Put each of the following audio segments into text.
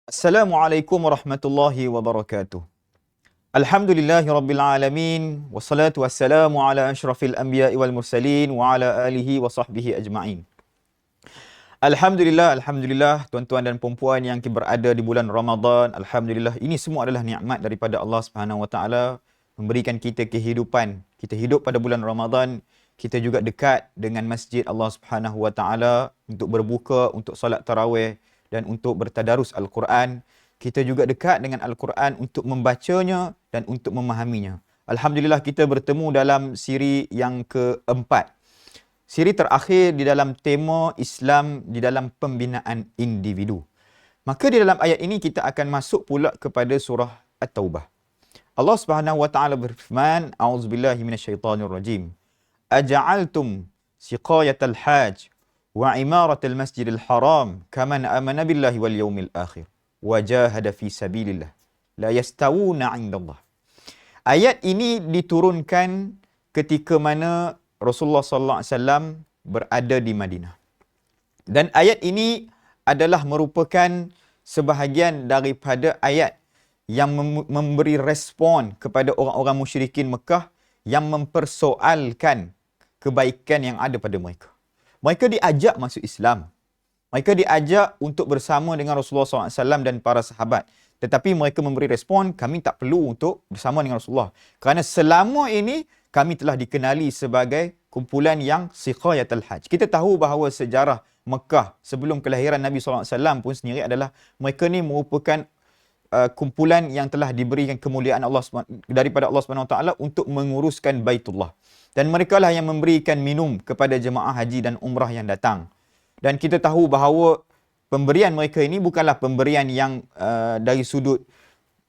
Assalamualaikum warahmatullahi wabarakatuh. Alhamdulillahi rabbil alamin, wassalatu wassalamu ala asyrafil anbiya'i wal mursalin wa ala alihi wa sahbihi ajma'in. Alhamdulillah, tuan-tuan dan puan-puan yang berada di bulan Ramadan. Alhamdulillah, ini semua adalah nikmat daripada Allah Subhanahu wa taala, memberikan kita kehidupan. Kita hidup pada bulan Ramadan, kita juga dekat dengan masjid Allah Subhanahu wa taala untuk berbuka, untuk solat tarawih dan untuk bertadarus Al-Quran. Kita juga dekat dengan Al-Quran untuk membacanya dan untuk memahaminya. Alhamdulillah, kita bertemu dalam siri yang keempat. Siri terakhir di dalam tema Islam di dalam pembinaan individu. Maka di dalam ayat ini kita akan masuk pula kepada surah At-Taubah. Allah Subhanahu wa taala berfirman, A'udzubillahi minasyaitonirrajim. Aja'altum siqayatal hajj wa imaratal masjidil haram kaman amana billahi wal yawmil akhir wa jahada fi sabilillah la yastawuna 'indallah. Ayat ini diturunkan ketika mana Rasulullah sallallahu alaihi wasallam berada di Madinah. Dan ayat ini adalah merupakan sebahagian daripada ayat yang memberi respon kepada orang-orang musyrikin Mekah yang mempersoalkan kebaikan yang ada pada mereka. Mereka diajak masuk Islam. Mereka diajak untuk bersama dengan Rasulullah SAW dan para sahabat. Tetapi mereka memberi respon, kami tak perlu untuk bersama dengan Rasulullah. Kerana selama ini, kami telah dikenali sebagai kumpulan yang siqayatul hajj. Kita tahu bahawa sejarah Mekah sebelum kelahiran Nabi SAW pun sendiri adalah mereka ni merupakan kumpulan yang telah diberikan kemuliaan daripada Allah SWT untuk menguruskan Baitullah. Dan mereka lah yang memberikan minum kepada jemaah haji dan umrah yang datang. Dan kita tahu bahawa pemberian mereka ini bukanlah pemberian yang dari sudut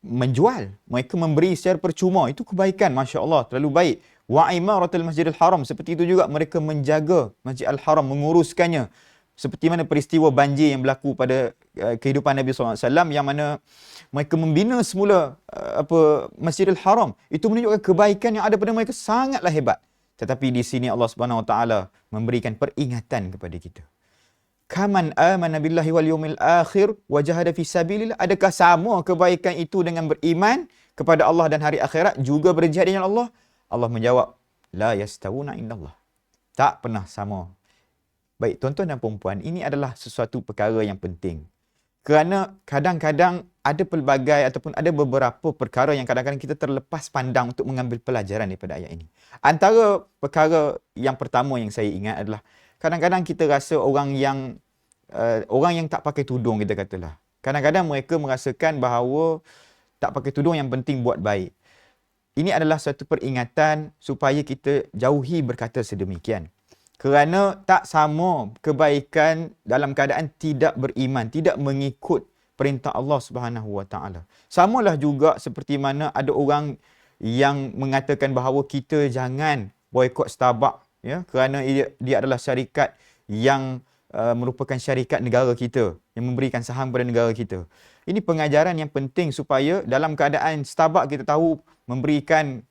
menjual. Mereka memberi secara percuma. Itu kebaikan, Masya Allah, terlalu baik. Wa imaratul masjidil haram. Seperti itu juga mereka menjaga Masjid Al-Haram, menguruskannya. Seperti mana peristiwa banjir yang berlaku pada kehidupan Nabi SAW, yang mana mereka membina semula Masjidil Haram. Itu menunjukkan kebaikan yang ada pada mereka sangatlah hebat. Tetapi di sini Allah Subhanahu Wa Taala memberikan peringatan kepada kita. Kaman amana billahi wal yawmil akhir wa jahada fi sabilillah. Adakah sama kebaikan itu dengan beriman kepada Allah dan hari akhirat juga berjihad dengan Allah? Allah menjawab, la yastawuna indallah. Tak pernah sama. Baik, tuan-tuan dan puan-puan, ini adalah sesuatu perkara yang penting. Kerana kadang-kadang ada pelbagai ataupun ada beberapa perkara yang kadang-kadang kita terlepas pandang untuk mengambil pelajaran daripada ayat ini. Antara perkara yang pertama yang saya ingat adalah kadang-kadang kita rasa orang yang tak pakai tudung, kita katalah. Kadang-kadang mereka merasakan bahawa tak pakai tudung yang penting buat baik. Ini adalah satu peringatan supaya kita jauhi berkata sedemikian. Kerana tak sama kebaikan dalam keadaan tidak beriman, tidak mengikut perintah Allah Subhanahu Wa Taala. Samalah juga seperti mana ada orang yang mengatakan bahawa kita jangan boikot Starbucks, ya, kerana dia adalah syarikat yang merupakan syarikat negara kita, yang memberikan saham kepada negara kita. Ini pengajaran yang penting supaya dalam keadaan Starbucks kita tahu memberikan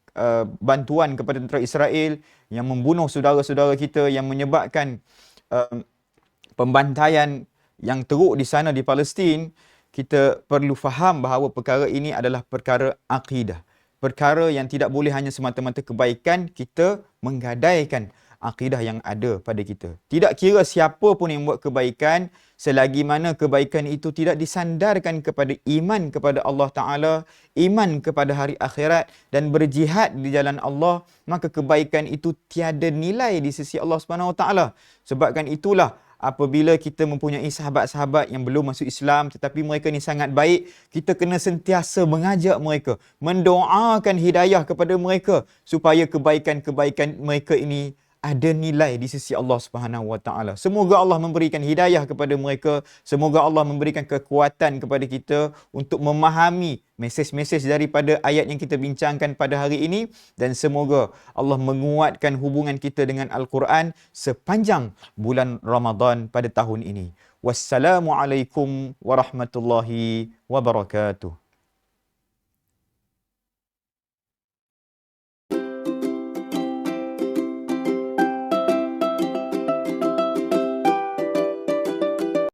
bantuan kepada tentera Israel yang membunuh saudara-saudara kita, yang menyebabkan pembantaian yang teruk di sana di Palestin, kita perlu faham bahawa perkara ini adalah perkara akidah. Perkara yang tidak boleh hanya semata-mata kebaikan, kita menggadaikan akidah yang ada pada kita. Tidak kira siapa pun yang buat kebaikan, selagi mana kebaikan itu tidak disandarkan kepada iman kepada Allah Ta'ala, iman kepada hari akhirat dan berjihad di jalan Allah, maka kebaikan itu tiada nilai di sisi Allah Subhanahu Wa Ta'ala. Sebabkan itulah apabila kita mempunyai sahabat-sahabat yang belum masuk Islam tetapi mereka ni sangat baik, kita kena sentiasa mengajak mereka, mendoakan hidayah kepada mereka supaya kebaikan-kebaikan mereka ini ada nilai di sisi Allah Subhanahu Wa Taala. Semoga Allah memberikan hidayah kepada mereka. Semoga Allah memberikan kekuatan kepada kita untuk memahami mesej-mesej daripada ayat yang kita bincangkan pada hari ini. Dan semoga Allah menguatkan hubungan kita dengan Al-Quran sepanjang bulan Ramadan pada tahun ini. Wassalamualaikum warahmatullahi wabarakatuh.